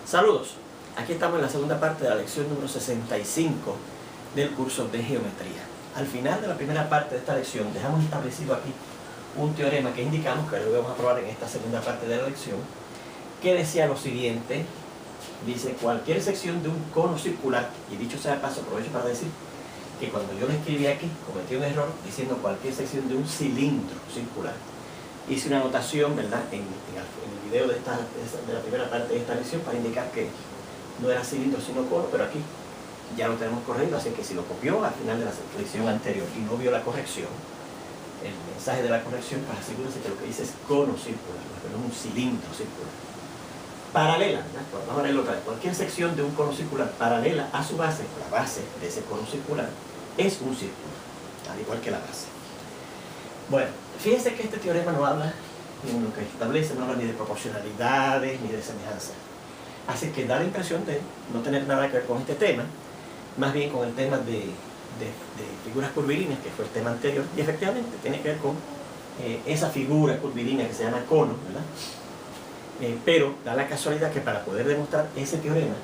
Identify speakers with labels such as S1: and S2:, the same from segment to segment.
S1: Saludos, aquí estamos en la segunda parte de la lección número 65 del curso de geometría. Al final de la primera parte de esta lección dejamos establecido aquí un teorema que indicamos que lo vamos a probar en esta segunda parte de la lección, que decía lo siguiente: dice cualquier sección de un cono circular, y dicho sea de paso aprovecho para decir que cuando yo lo escribí aquí cometí un error diciendo cualquier sección de un cilindro circular. Hice una anotación, ¿verdad?, en el video de la primera parte de esta lección para indicar que no era cilindro sino cono, pero aquí ya lo tenemos correcto, así que si lo copió al final de la lección anterior y no vio la corrección, el mensaje de la corrección, pues asegúrese que lo que dice es cono circular, pero no un cilindro circular. Paralela, ¿verdad? Vamos a leerlo otra vez. Cualquier sección de un cono circular paralela a su base, la base de ese cono circular, es un círculo, al igual que la base. Bueno, fíjense que este teorema no habla, en lo que establece, no habla ni de proporcionalidades ni de semejanza. Así que da la impresión de no tener nada que ver con este tema, más bien con el tema de figuras curvilíneas, que fue el tema anterior, y efectivamente tiene que ver con esa figura curvilínea que se llama cono, ¿verdad? Pero da la casualidad que para poder demostrar ese teorema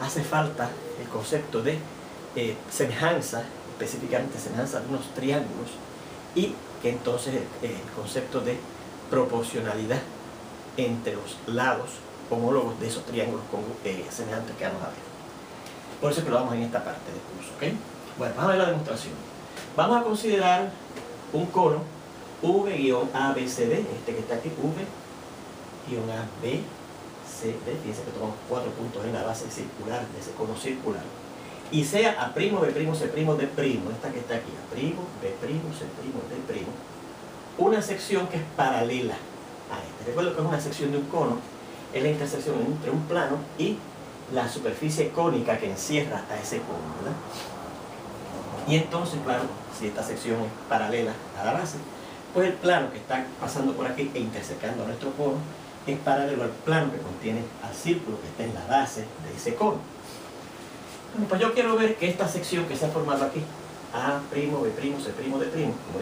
S1: hace falta el concepto de semejanza, específicamente semejanza de unos triángulos, y que entonces el concepto de proporcionalidad entre los lados homólogos de esos triángulos semejantes que vamos a ver. Por eso es que lo vamos en esta parte del curso, ¿ok? Bueno, vamos a ver la demostración. Vamos a considerar un cono V-ABCD, este que está aquí, V-ABCD. Fíjense que tomamos 4 puntos en la base circular de ese cono circular. Y sea A', B', C', D', esta que está aquí, A', B', C', D', una sección que es paralela a esta. Recuerdo que es una sección de un cono, es la intersección entre un plano y la superficie cónica que encierra a ese cono, ¿verdad? Y entonces, claro, si esta sección es paralela a la base, pues el plano que está pasando por aquí e intersecando a nuestro cono es paralelo al plano que contiene al círculo que está en la base de ese cono. Bueno, pues yo quiero ver que esta sección que se ha formado aquí, A', B', C', D', como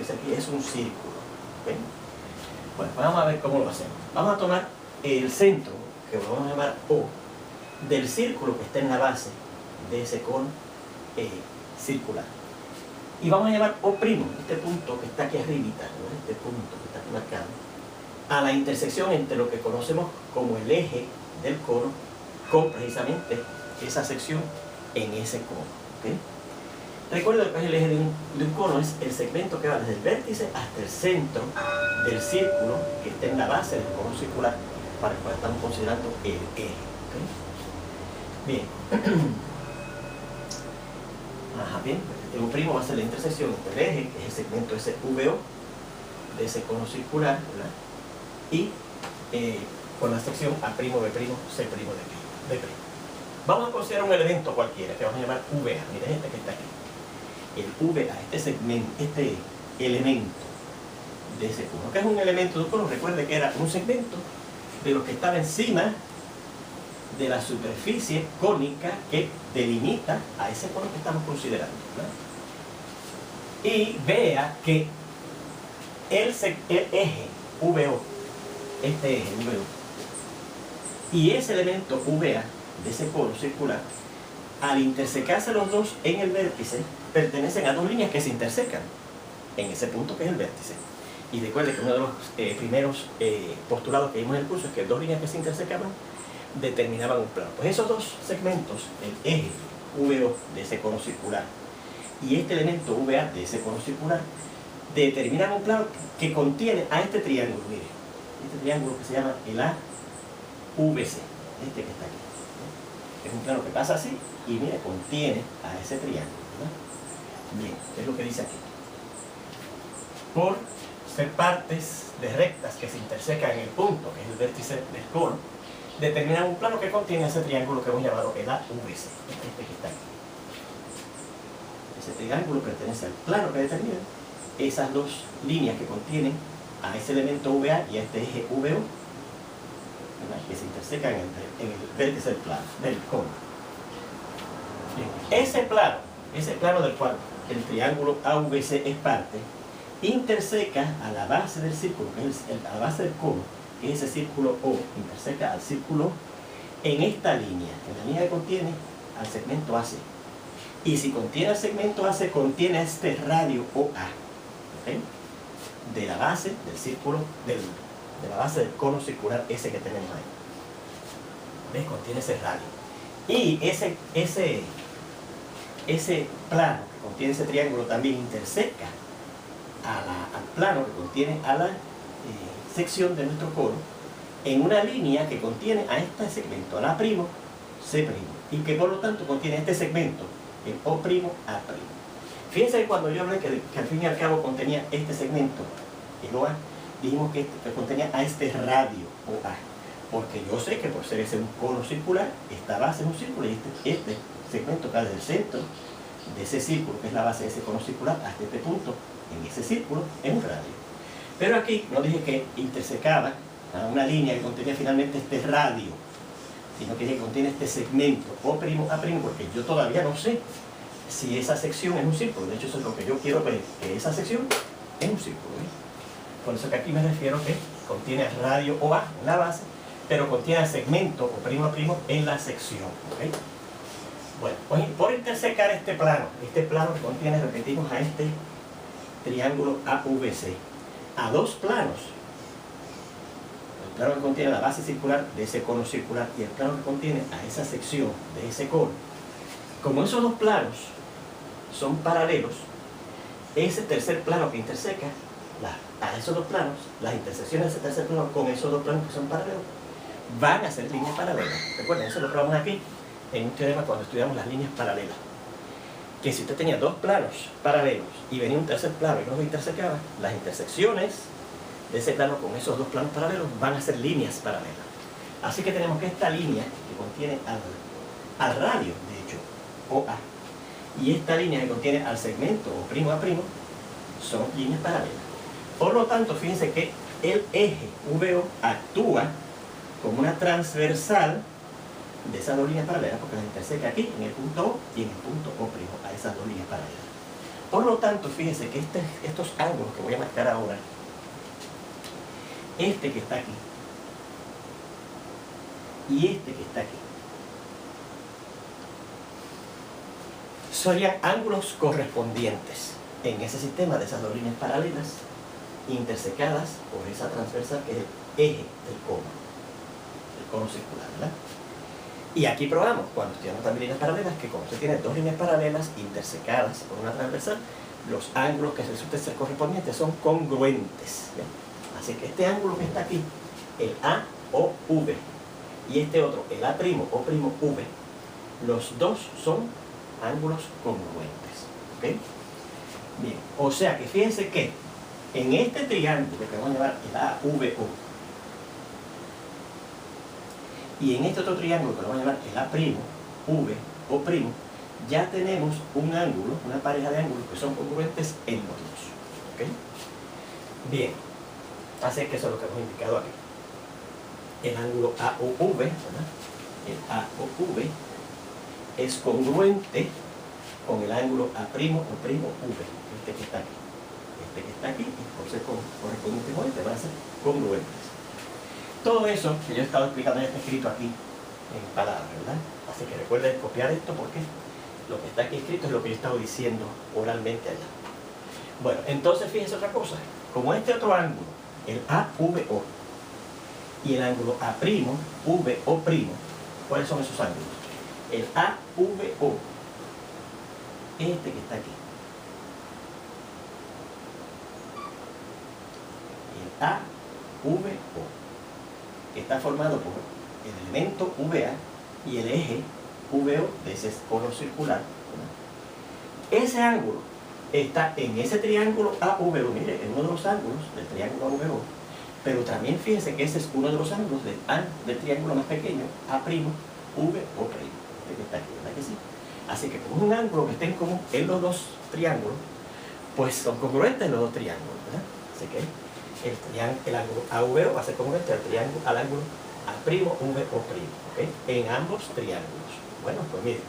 S1: dice aquí, es un círculo. ¿Okay? Bueno, pues vamos a ver cómo lo hacemos. Vamos a tomar el centro, que lo vamos a llamar O, del círculo que está en la base de ese cono circular. Y vamos a llamar O', este punto que está aquí arribita, ¿no? Este punto que está aquí marcado, a la intersección entre lo que conocemos como el eje del cono con precisamente esa sección en ese cono. ¿Okay? Recuerda que el eje de un cono es el segmento que va desde el vértice hasta el centro del círculo que está en la base del cono circular, para el cual estamos considerando el eje. ¿Okay? Bien. Bien. El O' va a ser la intersección entre el eje, que es el segmento ese VO de ese cono circular, ¿verdad? Y con la sección A', B', C', D'. Vamos a considerar un elemento cualquiera que vamos a llamar VA. Miren este que está aquí. El VA, este elemento de ese cono. ¿Qué es un elemento de un cono? Recuerde que era un segmento de lo que estaba encima de la superficie cónica que delimita a ese cono que estamos considerando, ¿verdad? Y vea que el eje VO, este eje VO, y ese elemento VA de ese cono circular, al intersecarse los dos en el vértice, pertenecen a dos líneas que se intersecan en ese punto que es el vértice. Y recuerde que uno de los primeros postulados que vimos en el curso es que dos líneas que se intersecaban determinaban un plano. Pues esos dos segmentos, el eje VO de ese cono circular y este elemento VA de ese cono circular, determinan un plano que contiene a este triángulo, mire, este triángulo que se llama el AVC, este que está aquí. Es un plano que pasa así y mire, contiene a ese triángulo, ¿verdad? Bien, es lo que dice aquí. Por ser partes de rectas que se intersecan en el punto, que es el vértice del cono, determinan un plano que contiene ese triángulo que hemos llamado el AVC, este que está aquí. Ese triángulo pertenece al plano que determina esas dos líneas que contienen a ese elemento VA y a este eje VO, ¿verdad?, que se intersecan en el vértice del plano, del cono. Bien. Ese plano del cual el triángulo AVC es parte, interseca a la base del círculo, que es a la base del cono, que es ese círculo O, interseca al círculo en esta línea, en la línea que contiene al segmento AC. Y si contiene el segmento AC, contiene este radio OA, ¿okay? De la base del círculo, de la base del cono circular ese que tenemos ahí. ¿Ves? Contiene ese radio. Y ese plano que contiene ese triángulo también interseca al plano que contiene a la sección de nuestro cono en una línea que contiene a este segmento, al A', C', y que por lo tanto contiene este segmento, el O', A'. Fíjense que cuando yo hablé que al fin y al cabo contenía este segmento, el OA, dijimos que contenía a este radio OA, porque yo sé que por ser ese un cono circular, esta base es un círculo y este segmento está desde el centro de ese círculo, que es la base de ese cono circular, hasta este punto, en ese círculo, es un radio. Pero aquí no dije que intersecaba a una línea que contenía finalmente este radio, sino que contiene este segmento, O', A', porque yo todavía no sé si esa sección es un círculo. De hecho, eso es lo que yo quiero ver, que esa sección es un círculo, ¿eh? Por eso que aquí me refiero que contiene el radio OA en la base, pero contiene el segmento O', A' en la sección, ¿okay? Bueno, pues por intersecar este plano que contiene, repetimos, a este triángulo AVC, a dos planos, el plano que contiene la base circular de ese cono circular y el plano que contiene a esa sección de ese cono, como esos dos planos son paralelos, ese tercer plano que interseca a esos dos planos, las intersecciones de ese tercer plano con esos dos planos que son paralelos, van a ser líneas paralelas. Recuerden, eso lo probamos aquí en un teorema cuando estudiamos las líneas paralelas. Que si usted tenía dos planos paralelos y venía un tercer plano y los intersecaba, las intersecciones de ese plano con esos dos planos paralelos van a ser líneas paralelas. Así que tenemos que esta línea que contiene al radio, de hecho, OA, y esta línea que contiene al segmento O', A', son líneas paralelas. Por lo tanto, fíjense que el eje VO actúa como una transversal de esas dos líneas paralelas, porque las interseca aquí en el punto O y en el punto O', a esas dos líneas paralelas. Por lo tanto, fíjense que estos ángulos que voy a marcar ahora, este que está aquí y este que está aquí, serían ángulos correspondientes en ese sistema de esas dos líneas paralelas intersecadas por esa transversal que es el eje del cono circular, ¿verdad? Y aquí probamos, cuando estudiamos también líneas paralelas, que como usted tiene dos líneas paralelas intersecadas por una transversal, los ángulos que resulten ser correspondientes son congruentes, ¿bien? Así que este ángulo que está aquí, el AOV, y este otro, el A'O', V, los dos son ángulos congruentes, ¿ok? Bien, o sea que fíjense que en este triángulo que vamos a llamar el AVO, y en este otro triángulo que lo vamos a llamar el A'O', ya tenemos un ángulo, una pareja de ángulos que son congruentes en los dos, ¿ok? Bien, así que eso es lo que hemos indicado aquí. El ángulo AOV, ¿verdad? El AOV es congruente con el ángulo A'O', V, este que está aquí. Este que está aquí, y por ser correspondiente con este, van a ser congruentes. Todo eso que yo he estado explicando ya está escrito aquí en palabras, ¿verdad? Así que recuerden copiar esto porque lo que está aquí escrito es lo que yo he estado diciendo oralmente allá. Bueno, entonces fíjense otra cosa. Como este otro ángulo, el AVO, y el ángulo A'O', ¿cuáles son esos ángulos? El AVO, este que está aquí. El AVO, que está formado por el elemento VA y el eje VO de ese cono circular, ¿verdad? Ese ángulo está en ese triángulo AVO, mire, en uno de los ángulos del triángulo AVO, pero también fíjense que ese es uno de los ángulos del triángulo más pequeño, A'O', este que está aquí, ¿verdad que sí? Así que como es un ángulo que esté en común en los dos triángulos, pues son congruentes los dos triángulos, ¿verdad? Así que el ángulo AVO va a ser congruente al ángulo A'O', ¿ok? En ambos triángulos. Bueno, pues miren,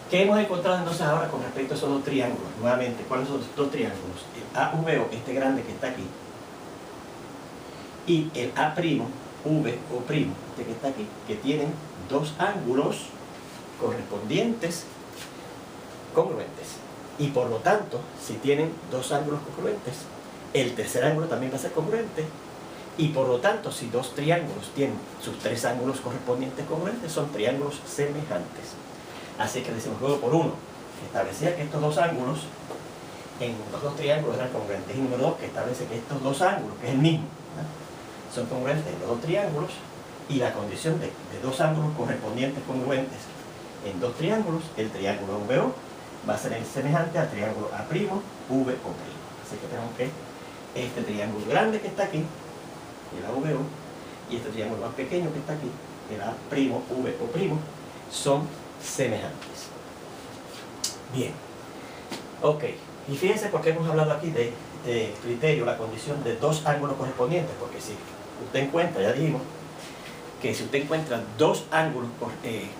S1: ¿qué hemos encontrado entonces ahora con respecto a esos dos triángulos? Nuevamente, ¿cuáles son los dos triángulos? El AVO, este grande que está aquí, y el A'O', V o', este que está aquí, que tienen dos ángulos correspondientes congruentes. Y por lo tanto, si tienen dos ángulos congruentes, el tercer ángulo también va a ser congruente. Y por lo tanto, si dos triángulos tienen sus tres ángulos correspondientes congruentes, son triángulos semejantes. Así que decimos luego por uno, que establecía que estos dos ángulos en los dos triángulos eran congruentes. Y número dos, que establece que estos dos ángulos, que es el mismo, ¿no?, son congruentes en los dos triángulos. Y la condición de dos ángulos correspondientes congruentes en dos triángulos, el triángulo VO va a ser semejante al triángulo A', VO'. Así que tenemos que este triángulo grande que está aquí, el AVO, y este triángulo más pequeño que está aquí, el A', VO', son semejantes. Bien. Ok. Y fíjense por qué hemos hablado aquí de criterio, la condición de dos ángulos correspondientes, porque si usted encuentra, ya dijimos, que si usted encuentra dos ángulos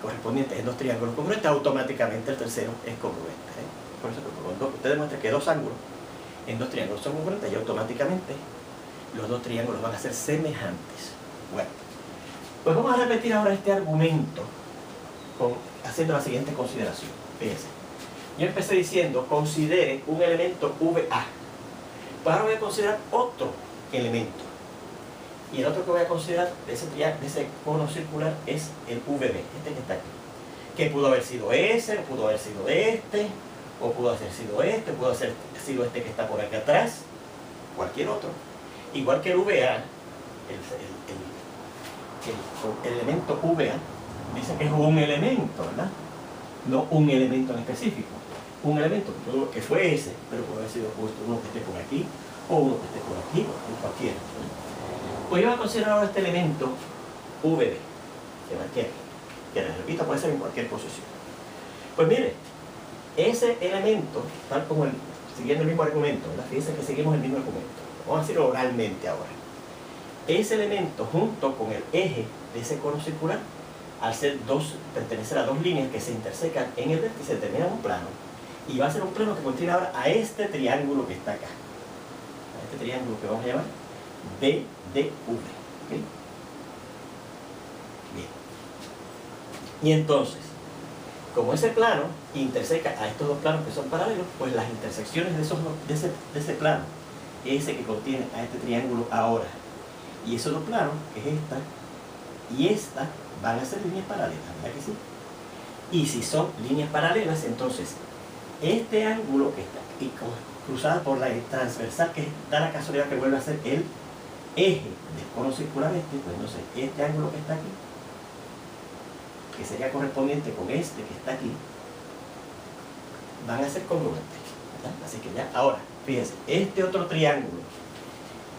S1: correspondientes en dos triángulos congruentes, automáticamente el tercero es congruente. Por eso cuando usted demuestra que dos ángulos en dos triángulos son congruentes, y automáticamente los dos triángulos van a ser semejantes. Bueno, pues vamos a repetir ahora este argumento haciendo la siguiente consideración. Fíjense, yo empecé diciendo, considere un elemento VA. Pues ahora voy a considerar otro elemento. Y el otro que voy a considerar de ese cono circular es el VB, este que está aquí. Que pudo haber sido ese, o pudo haber sido este, o pudo haber sido este, o pudo haber sido este que está por aquí atrás, cualquier otro. Igual que el VA, el elemento VA, dice que es un elemento, ¿verdad? No un elemento en específico. Un elemento que fue ese, pero puede haber sido puesto uno que esté por aquí, o uno que esté por aquí, o cualquiera. Pues yo voy a considerar ahora este elemento VB, que marqué aquí, que les repito, puede ser en cualquier posición. Pues mire, ese elemento, tal como siguiendo el mismo argumento, ¿verdad? Fíjense que seguimos el mismo argumento. Vamos a decirlo oralmente ahora. Ese elemento, junto con el eje de ese cono circular, al pertenecer a dos líneas que se intersecan en el vértice, determinan un plano. Y va a ser un plano que contiene ahora a este triángulo que está acá. A este triángulo que vamos a llamar BDV. ¿Okay? Bien. Y entonces, como ese plano interseca a estos dos planos que son paralelos, pues las intersecciones de ese plano, ese que contiene a este triángulo ahora, y esos dos planos, que es esta y esta, van a ser líneas paralelas, ¿verdad que sí? Y si son líneas paralelas, entonces este ángulo que está aquí cruzado por la transversal, que da la casualidad que vuelve a ser el eje del cono circular pues entonces este ángulo que está aquí, que sería correspondiente con este que está aquí, van a ser congruentes, ¿verdad? Así que ya, ahora, fíjense, este otro triángulo,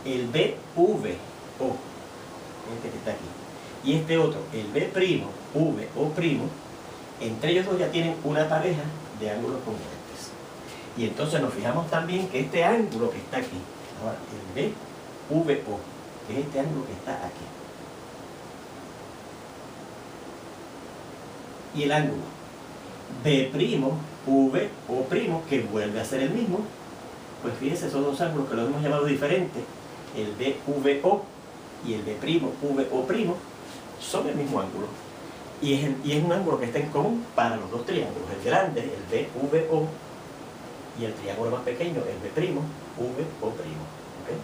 S1: el BVO, este que está aquí, y este otro, el B'VO', entre ellos dos ya tienen una pareja de ángulos congruentes. Y entonces nos fijamos también que este ángulo que está aquí, ahora, el BVO, que es este ángulo que está aquí, y el ángulo B'VO', que vuelve a ser el mismo, pues fíjense, esos dos ángulos que los hemos llamado diferentes, el BVO y el B'VO', son el mismo ángulo. Y es un ángulo que está en común para los dos triángulos, el grande, el BVO, y el triángulo más pequeño, el B'VO'. ¿Okay?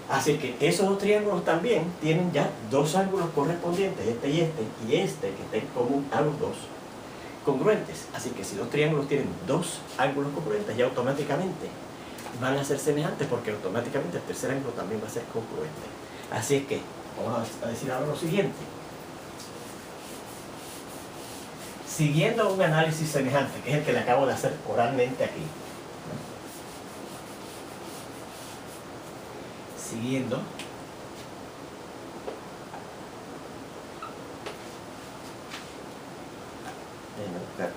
S1: Así que esos dos triángulos también tienen ya dos ángulos correspondientes, este, y este que está en común a los dos, congruentes. Así que si dos triángulos tienen dos ángulos congruentes, ya automáticamente van a ser semejantes, porque automáticamente el tercer ángulo también va a ser congruente. Así es que vamos a decir ahora lo siguiente. Siguiendo un análisis semejante, que es el que le acabo de hacer oralmente aquí, ¿no? Siguiendo déjenme buscar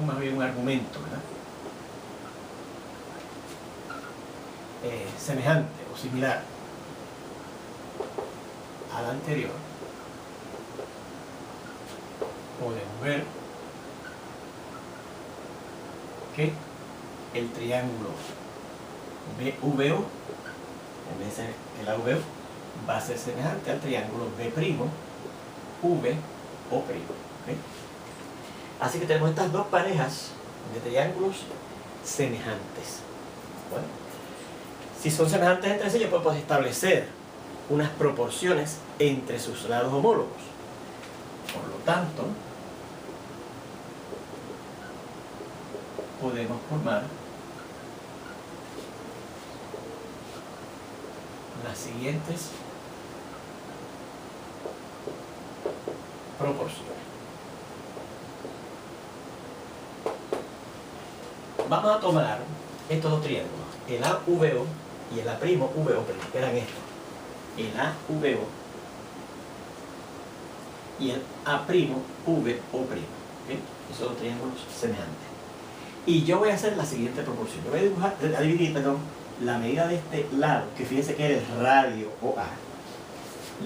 S1: más bien un argumento, ¿verdad? semejante o similar al anterior, podemos ver que el triángulo BVO, en vez de ser el AVO, va a ser semejante al triángulo B'V o'. ¿Okay? Así que tenemos estas dos parejas de triángulos semejantes. Bueno, si son semejantes entre sí, yo puedo establecer unas proporciones entre sus lados homólogos. Por lo tanto, podemos formar las siguientes proporciones. Vamos a tomar estos dos triángulos, el AVO y el A'VO', que eran estos. El AVO y el A'VO', ¿okay? Esos dos triángulos semejantes. Y yo voy a hacer la siguiente proporción. Yo voy a dividir, la medida de este lado, que fíjense que es el radio OA,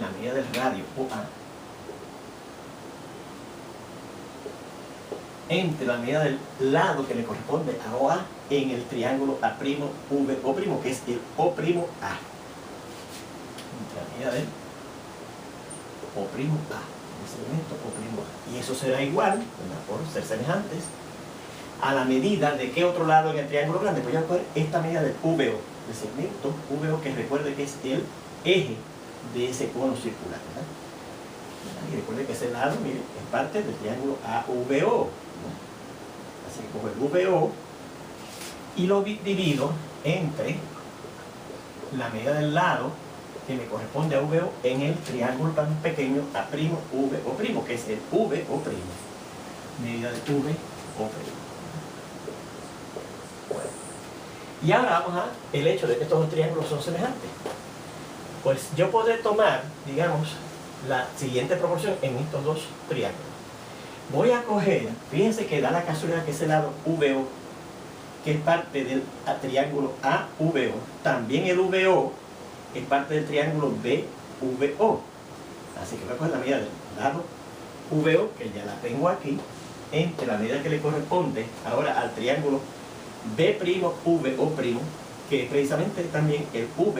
S1: la medida del radio OA, entre la medida del lado que le corresponde a OA en el triángulo A'VO', que es el O'A. Entre la medida del O'A, ese elemento O'A. Y eso será igual, ¿verdad? Por ser semejantes, a la medida de qué otro lado en el triángulo grande. Pues yo voy a coger esta medida del VO, del segmento VO, que recuerde que es el eje de ese cono circular, ¿verdad? Y recuerde que ese lado, mire, es parte del triángulo AVO, ¿no? Así que cojo el VO y lo divido entre la medida del lado que me corresponde a VO en el triángulo tan pequeño A'VO', que es el VO', medida de VO'. Bueno. Y ahora vamos a el hecho de que estos dos triángulos son semejantes. Pues yo podré tomar, digamos, la siguiente proporción en estos dos triángulos. Voy a coger, fíjense que da la casualidad que ese lado VO, que es parte del triángulo AVO, también el VO es parte del triángulo BVO. Así que voy a coger la medida del lado VO, que ya la tengo aquí, entre la medida que le corresponde ahora al triángulo B'Vo', que es precisamente también el VO',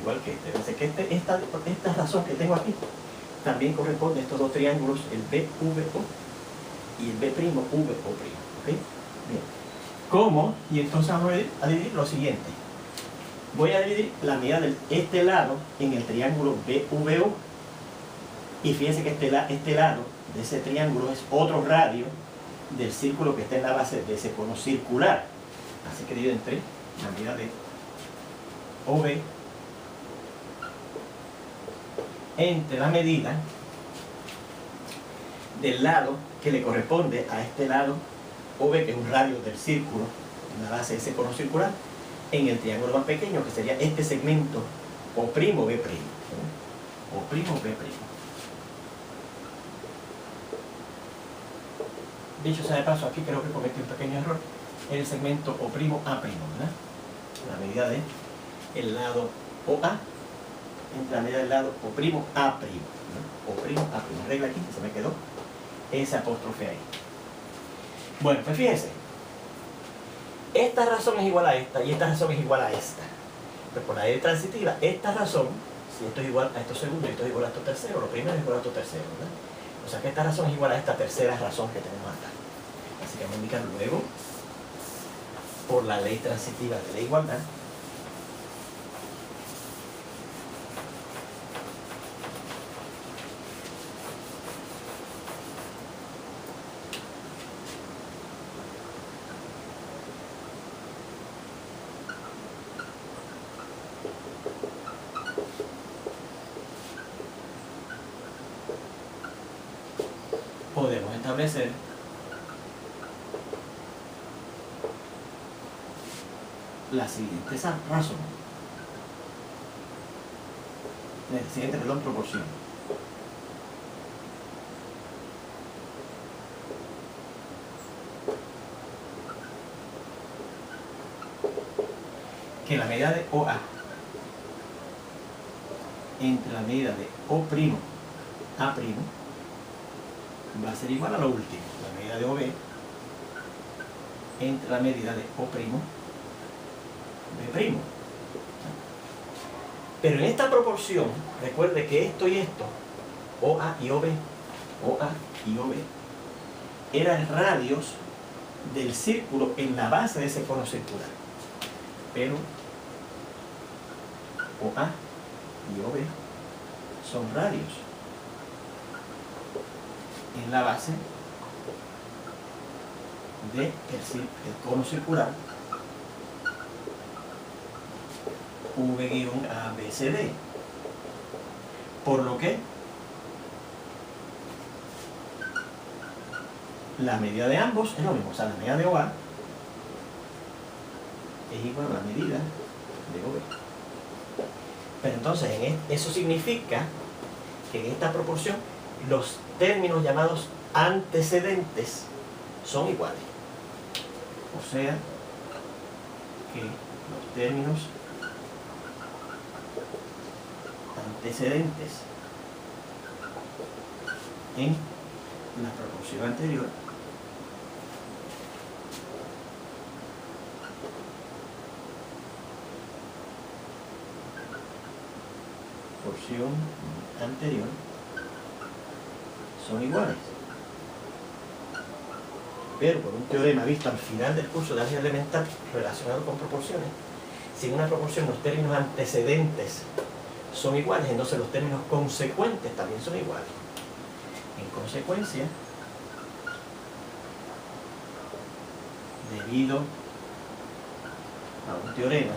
S1: igual que este. Entonces, que esta razón que tengo aquí también corresponde a estos dos triángulos, el BVO y el B'Vo'. ¿Okay? Bien. ¿Cómo? Y entonces vamos a dividir lo siguiente. Voy a dividir la medida de este lado en el triángulo BVO. Y fíjense que este lado de ese triángulo es otro radio del círculo que está en la base de ese cono circular. Así que divido entre la medida de OB entre la medida del lado que le corresponde a este lado OB, que es un radio del círculo en la base de ese cono circular, en el triángulo más pequeño, que sería este segmento O'B', O'B'. Dicho sea de paso, aquí creo que cometí un pequeño error. El segmento O'A', ¿verdad? La medida de el lado OA entre la medida del lado O'A', ¿no? O'A', regla aquí, que se me quedó ese apóstrofe ahí. Bueno, pues fíjense, esta razón es igual a esta y esta razón es igual a esta. Pues por la ley transitiva, esta razón, si esto es igual a esto segundo y esto es igual a esto tercero, lo primero es igual a esto tercero, ¿verdad? O sea que esta razón es igual a esta tercera razón que tenemos acá. Así que vamos a indicar luego, por la ley transitiva de la igualdad, podemos establecer la siguiente razón, la siguiente, proporción. que la medida de OA entre la medida de O', A', va a ser igual a lo último, la medida de OB entre la medida de O', B'. Pero en esta proporción, recuerde que esto y esto, OA y OB, eran radios del círculo en la base de ese cono circular. Pero OA y OB son radios en la base del cono circular V-ABCD. Por lo que la medida de ambos es lo mismo, o sea, la medida de OA es igual a la medida de OB. Pero entonces, eso significa que en esta proporción los términos llamados antecedentes son iguales. O sea, que los términos antecedentes en la proporción anterior son iguales. Pero por un teorema visto al final del curso de álgebra elemental relacionado con proporciones, si en una proporción los términos antecedentes son iguales, entonces los términos consecuentes también son iguales. En consecuencia, debido a un teorema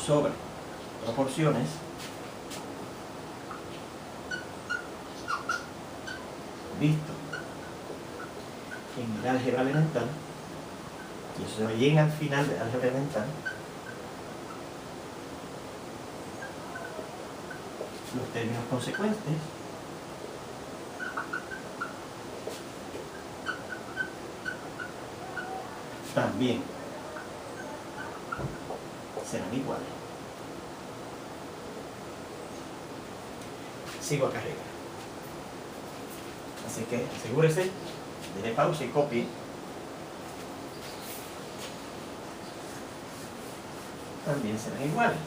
S1: sobre proporciones, visto en el álgebra elemental, y eso se llega al final del álgebra elemental, los términos consecuentes también serán iguales. Sigo acá arriba. Así que asegúrese, dele pausa y copie. También serán iguales.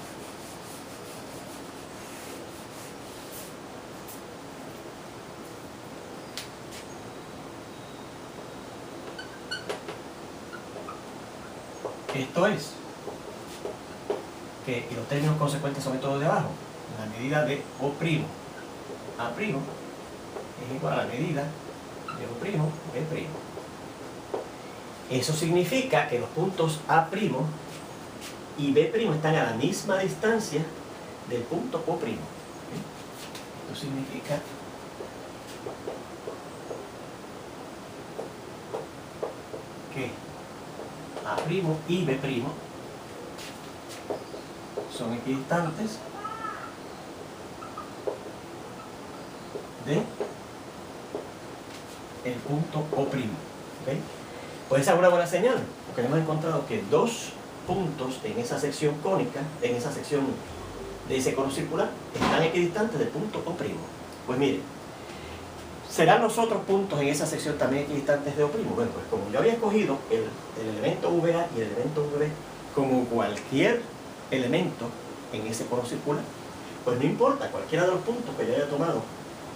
S1: Esto es que los términos consecuentes son todos de abajo. La medida de O', A' es igual a la medida de O', B'. Eso significa que los puntos A' y B' están a la misma distancia del punto O'. Esto significa que A' y B' son equidistantes de el punto O'. ¿Okay? Pues esa es una buena señal, porque hemos encontrado que dos puntos en esa sección cónica, en esa sección de ese cono circular, están equidistantes del punto O'. Pues miren, ¿serán los otros puntos en esa sección también equidistantes de O'? Bueno, pues como yo había escogido el elemento VA y el elemento VB como cualquier elemento en ese cono circular, pues no importa, cualquiera de los puntos que yo haya tomado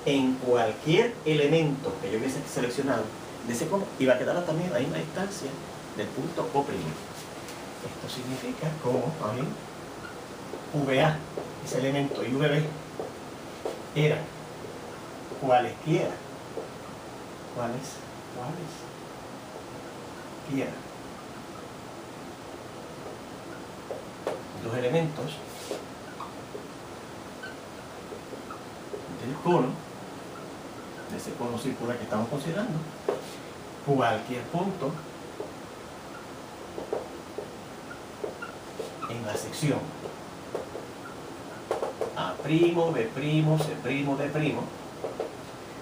S1: en cualquier elemento que yo hubiese seleccionado de ese cono, iba a quedar también a la misma distancia del punto O'. Esto significa como también VA, ese elemento, y VB eran cualesquiera dos elementos del cono, de ese cono circular que estamos considerando, cualquier punto en la sección A', B', C', D'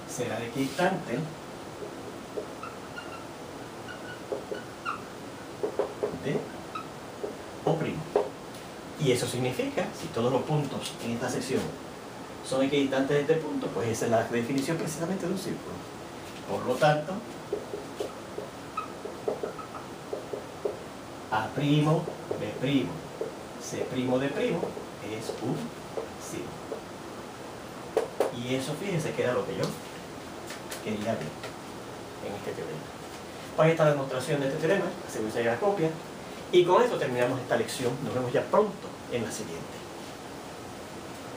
S1: será equidistante Y eso significa, si todos los puntos en esta sección son equidistantes de este punto, pues esa es la definición precisamente de un círculo. Por lo tanto, A', B', C' de' es un círculo. Y eso, fíjense, que era lo que yo quería ver en este teorema. Pues ahí está la demostración de este teorema, asegúrense de la copia. Y con esto terminamos esta lección. Nos vemos ya pronto en la siguiente.